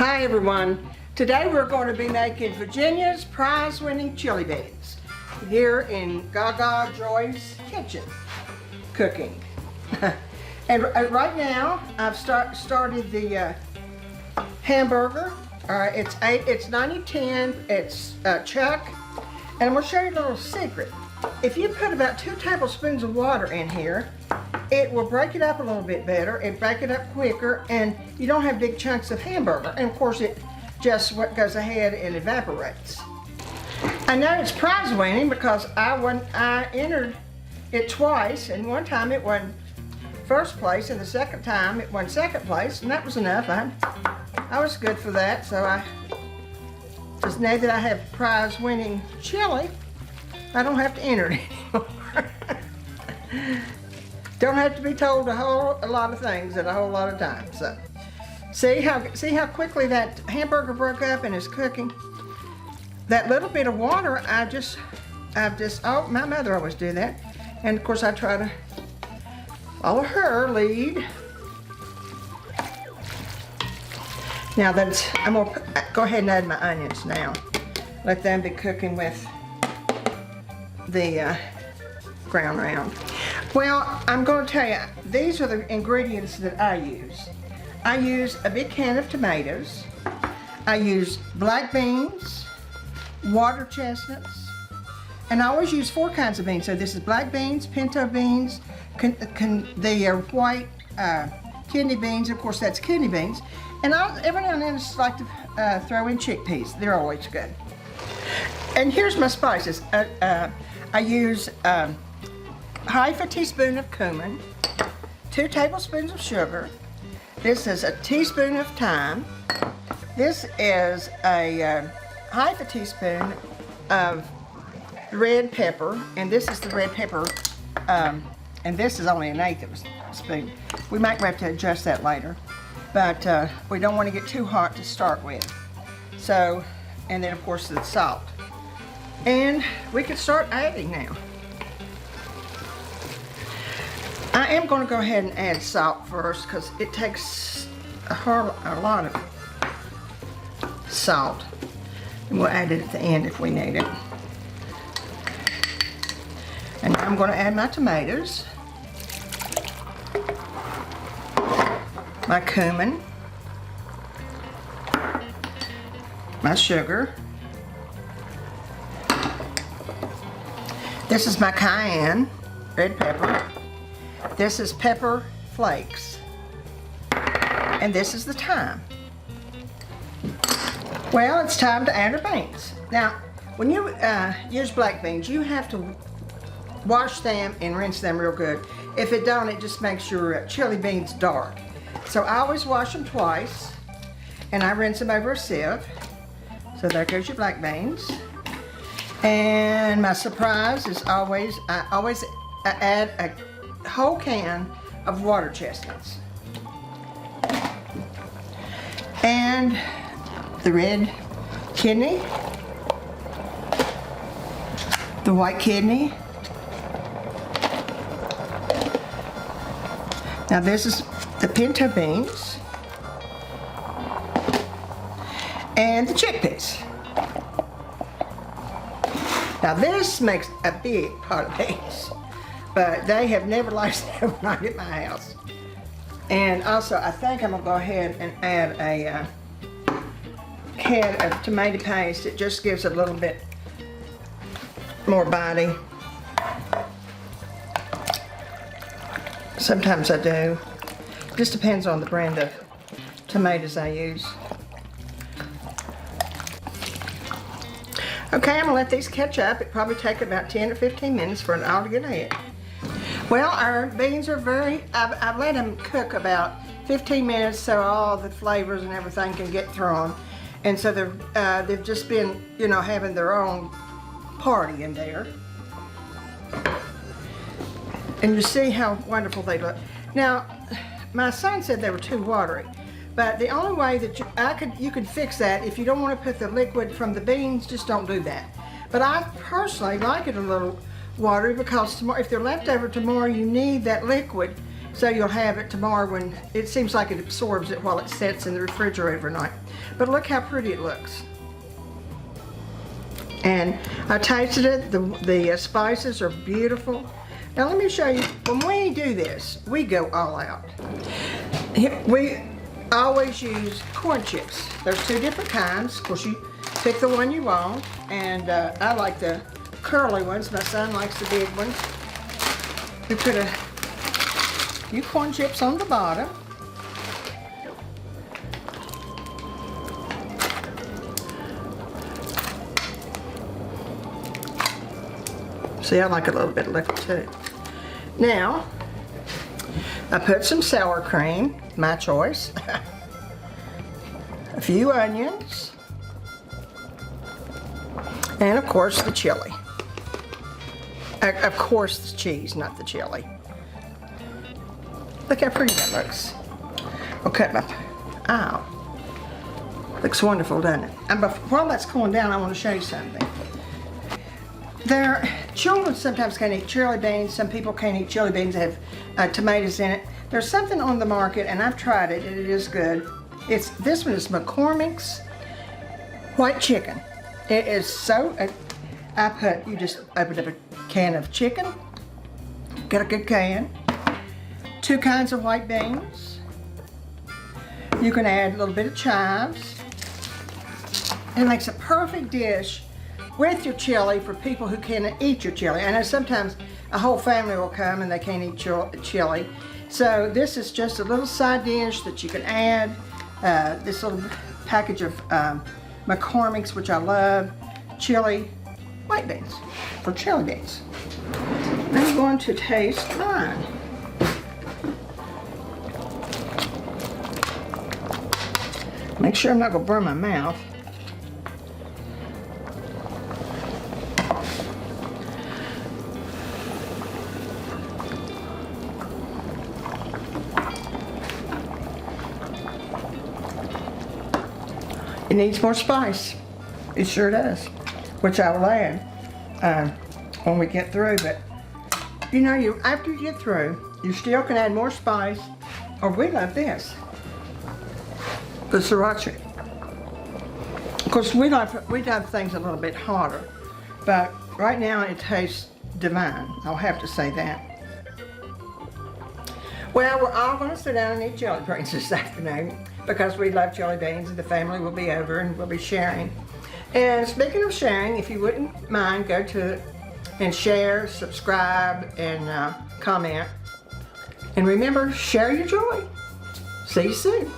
Hi everyone. Today we're going to be making Virginia's prize-winning chili beans here in Gagajoy's kitchen cooking. And right now I've started the hamburger. It's 90-10. It's chuck, and I'm going to show you a little secret. If you put about 2 tablespoons of water in here, it will break it up a little bit better and break it up quicker, and you don't have big chunks of hamburger. And of course it just goes ahead and evaporates. I know it's prize winning because I entered it twice, and one time it won first place, and the second time it won second place, and that was enough. I was good for that. So I just know that I have prize winning chili, I don't have to enter it anymore. Don't have to be told a lot of things at a whole lot of times. So, see how quickly that hamburger broke up and is cooking. That little bit of water, oh, my mother always do that, and of course I try to follow her lead. Now I'm gonna go ahead and add my onions now. Let them be cooking with the ground round. Well, I'm going to tell you, these are the ingredients that I use. I use a big can of tomatoes. I use black beans, water chestnuts, and I always use 4 kinds of beans. So this is black beans, pinto beans, the white kidney beans. Of course, that's kidney beans. And every now and then I just like to throw in chickpeas. They're always good. And here's my spices. I use half a teaspoon of cumin, 2 tablespoons of sugar. This is a teaspoon of thyme. This is a half a teaspoon of red pepper, and this is the red pepper, and this is only 1/8 of a spoon. We might have to adjust that later, but we don't want to get too hot to start with. So, and then of course the salt. And we can start adding now. I am going to go ahead and add salt first because it takes a lot of salt. And we'll add it at the end if we need it. And now I'm going to add my tomatoes, my cumin, my sugar. This is my cayenne, red pepper. This is pepper flakes. And this is the thyme. Well, it's time to add our beans. Now, when you use black beans, you have to wash them and rinse them real good. If it don't, it just makes your chili beans dark. So I always wash them twice, and I rinse them over a sieve. So there goes your black beans. And my surprise is I always add a whole can of water chestnuts. And the red kidney, the white kidney. Now this is the pinto beans and the chickpeas. Now this makes a big pot of beans, but they have never lasted overnight at my house. And also, I think I'm gonna go ahead and add a can of tomato paste. It just gives a little bit more body. Sometimes I do. Just depends on the brand of tomatoes I use. Okay, I'm gonna let these catch up. It probably take about 10 or 15 minutes for it all to get ahead. Well, our beans are I've let them cook about 15 minutes so all the flavors and everything can get through them. And so they've just been, you know, having their own party in there. And you see how wonderful they look. Now, my son said they were too watery. But the only way that you could fix that, if you don't want to put the liquid from the beans, just don't do that. But I personally like it a little watery because tomorrow, if they're left over tomorrow, you need that liquid so you'll have it tomorrow when it seems like it absorbs it while it sits in the refrigerator overnight. But look how pretty it looks. And I tasted it, the spices are beautiful. Now let me show you, when we do this, we go all out. We always use corn chips. There's two different kinds. Of course, you pick the one you want, and I like the curly ones. My son likes the big ones. We put a few corn chips on the bottom. See, I like a little bit of liquid too. Now, I put some sour cream, my choice. A few onions. And of course the chili. Of course the cheese, not the chili. Look how pretty that looks. I'll cut my, ow. Looks wonderful, doesn't it? And while that's cooling down, I want to show you something. Children sometimes can't eat chili beans. Some people can't eat chili beans that have tomatoes in it. There's something on the market, and I've tried it, and it is good. This one is McCormick's white chicken. It is so, you just open up a can of chicken, get a good can, 2 kinds of white beans. You can add a little bit of chives. It makes a perfect dish with your chili for people who can't eat your chili. I know sometimes a whole family will come and they can't eat chili. So this is just a little side dish that you can add. This little package of McCormick's, which I love, chili, white beans, for chili beans. I'm going to taste mine. Make sure I'm not going to burn my mouth. It needs more spice. It sure does, which I will add when we get through. But you know, after you get through, you still can add more spice. Or we love this, the sriracha. Of course, we love things a little bit hotter, but right now it tastes divine. I'll have to say that. Well, we're all going to sit down and eat jelly beans this afternoon because we love jelly beans, and the family will be over and we'll be sharing. And speaking of sharing, if you wouldn't mind, go to and share, subscribe, and comment. And remember, share your joy. See you soon.